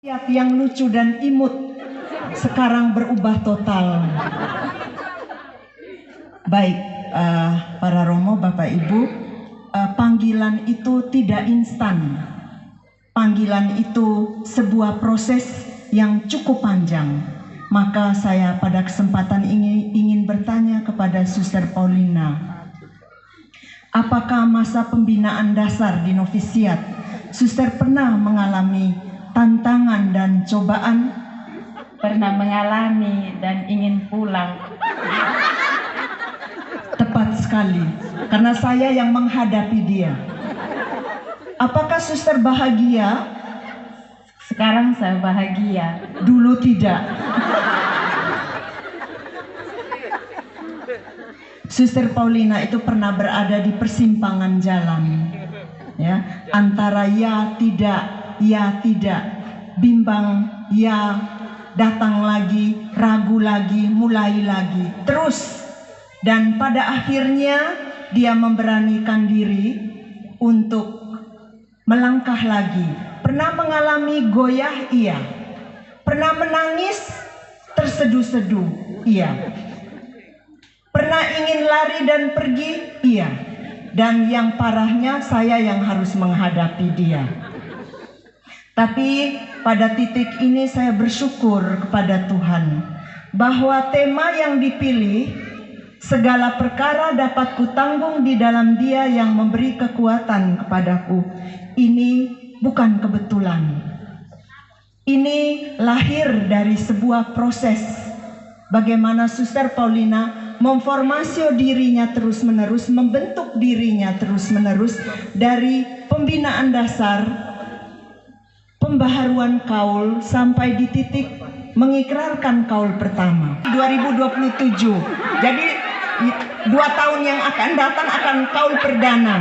Yang lucu dan imut sekarang berubah total. Baik, para Romo, Bapak Ibu, panggilan itu tidak instan. Panggilan itu sebuah proses yang cukup panjang. Maka saya pada kesempatan ini ingin bertanya kepada Suster Paulina, apakah masa pembinaan dasar di novisiat Suster pernah mengalami tantangan dan cobaan? Pernah mengalami dan ingin pulang. Tepat sekali, karena saya yang menghadapi dia. Apakah Suster bahagia? Sekarang saya bahagia. Dulu tidak. Suster Paulina itu pernah berada di persimpangan jalan, ya, antara ya tidak, bimbang, ya, datang lagi, ragu lagi, mulai lagi, terus. Dan pada akhirnya dia memberanikan diri untuk melangkah lagi. Pernah mengalami goyah? Iya. Pernah menangis? Terseduh-seduh? Iya. Pernah ingin lari dan pergi? Iya. Dan yang parahnya saya yang harus menghadapi dia. Tapi pada titik ini saya bersyukur kepada Tuhan bahwa tema yang dipilih, segala perkara dapat kutanggung di dalam Dia yang memberi kekuatan kepadaku, ini bukan kebetulan. Ini lahir dari sebuah proses bagaimana Suster Paulina memformasi dirinya terus-menerus, membentuk dirinya terus-menerus dari pembinaan dasar, pembaharuan kaul sampai di titik mengikrarkan kaul pertama 2027. Jadi 2 tahun yang akan datang akan kaul perdana.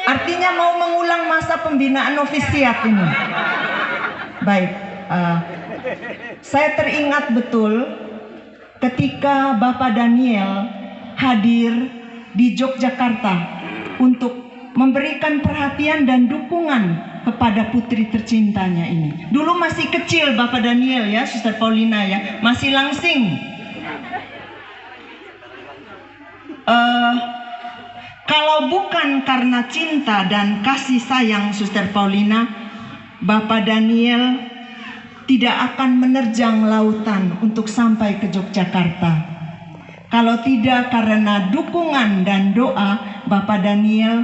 Artinya mau mengulang masa pembinaan novisiat ini. Baik, saya teringat betul ketika Bapak Daniel hadir di Yogyakarta untuk memberikan perhatian dan dukungan kepada putri tercintanya ini. Dulu masih kecil Bapak Daniel ya, Suster Paulina ya, masih langsing. Kalau bukan karena cinta dan kasih sayang Suster Paulina, Bapak Daniel tidak akan menerjang lautan untuk sampai ke Yogyakarta. Kalau tidak karena dukungan dan doa Bapak Daniel,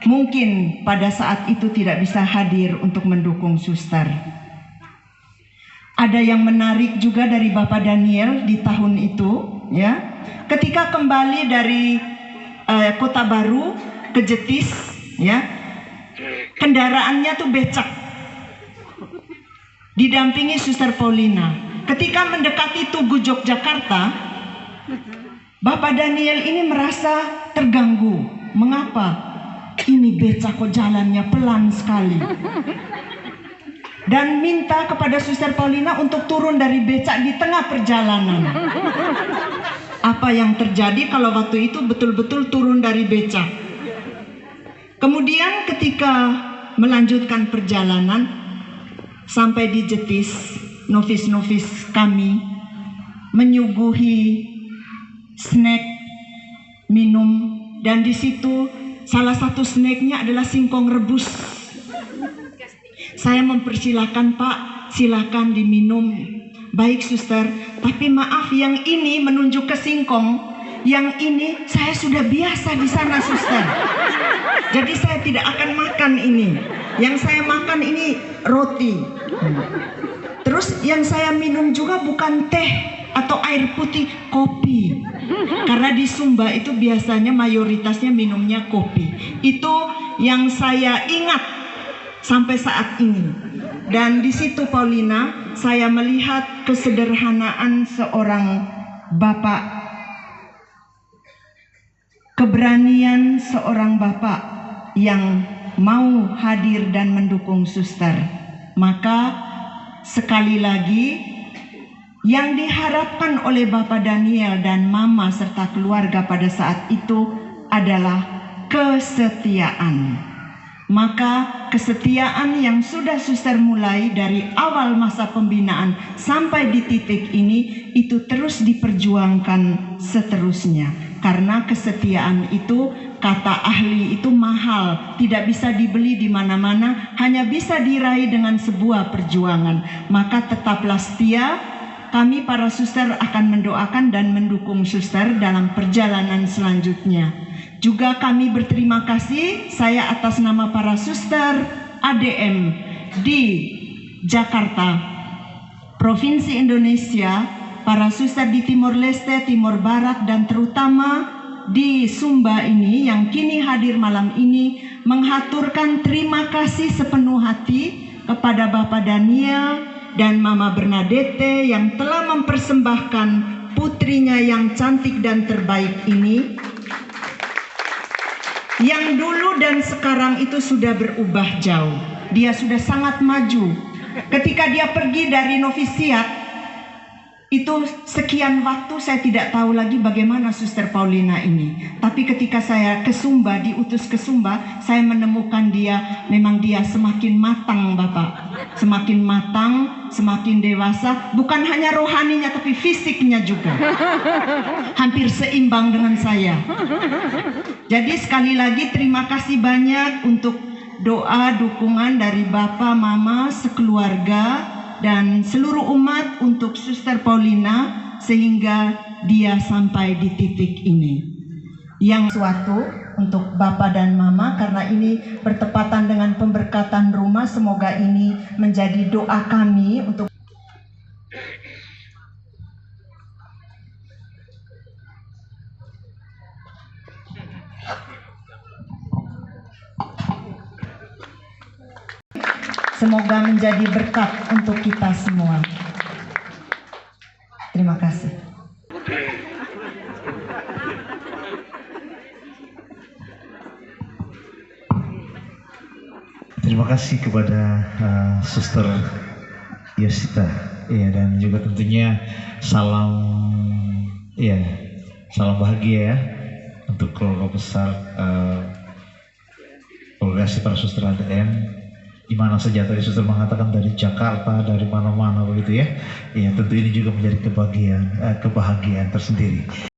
mungkin pada saat itu tidak bisa hadir untuk mendukung Suster. Ada yang menarik juga dari Bapak Daniel di tahun itu, ya, ketika kembali dari Kota Baru ke Jetis, ya, kendaraannya tuh becak, didampingi Suster Paulina. Ketika mendekati Tugu Yogyakarta, Bapak Daniel ini merasa terganggu. Mengapa? Ini becak kok jalannya pelan sekali. Dan minta kepada Suster Paulina untuk turun dari becak di tengah perjalanan. Apa yang terjadi kalau waktu itu betul-betul turun dari becak? Kemudian ketika melanjutkan perjalanan sampai di Jetis, novis-novis kami menyuguhi snack, minum, dan di situ salah satu snacknya adalah singkong rebus. Saya mempersilahkan, Pak, silakan diminum. Baik Suster, tapi maaf yang ini menunjuk ke singkong, yang ini saya sudah biasa di sana Suster. Jadi saya tidak akan makan ini. Yang saya makan ini roti. Terus yang saya minum juga bukan teh atau air putih, kopi. Karena di Sumba itu biasanya mayoritasnya minumnya kopi. Itu yang saya ingat sampai saat ini. Dan di situ Paulina, saya melihat kesederhanaan seorang bapak, keberanian seorang bapak yang mau hadir dan mendukung Suster. Maka sekali lagi yang diharapkan oleh Bapak Daniel dan Mama serta keluarga pada saat itu adalah kesetiaan. Maka kesetiaan yang sudah suster mulai dari awal masa pembinaan sampai di titik ini itu terus diperjuangkan seterusnya. Karena kesetiaan itu, kata ahli, itu mahal, tidak bisa dibeli di mana-mana, hanya bisa diraih dengan sebuah perjuangan. Maka tetaplah setia. Kami para suster akan mendoakan dan mendukung suster dalam perjalanan selanjutnya. Juga kami berterima kasih, saya atas nama para suster ADM di Jakarta, Provinsi Indonesia, para suster di Timor Leste, Timor Barat, dan terutama di Sumba ini yang kini hadir malam ini, menghaturkan terima kasih sepenuh hati kepada Bapak Daniel dan Mama Bernadette yang telah mempersembahkan putrinya yang cantik dan terbaik ini, yang dulu dan sekarang itu sudah berubah jauh. Dia sudah sangat maju. Ketika dia pergi dari novisiat, itu sekian waktu saya tidak tahu lagi bagaimana Suster Paulina ini. Tapi ketika saya ke Sumba, diutus ke Sumba, saya menemukan dia, memang dia semakin matang Bapak. Semakin matang, semakin dewasa, bukan hanya rohaninya tapi fisiknya juga. Hampir seimbang dengan saya. Jadi sekali lagi terima kasih banyak untuk doa, dukungan dari Bapak, Mama, sekeluarga, dan seluruh umat untuk Suster Paulina sehingga dia sampai di titik ini. Yang suatu untuk Bapak dan Mama, karena ini bertepatan dengan pemberkatan rumah, semoga ini menjadi doa kami untuk semoga menjadi berkat untuk kita semua. Terima kasih. Terima kasih kepada Suster Yosita, ya, dan juga tentunya salam bahagia ya untuk keluarga besar Kongregasi para Suster ADM. Di mana saja tadi suster mengatakan dari Jakarta, dari mana-mana begitu ya. Ya, tentu ini juga menjadi kebahagiaan tersendiri.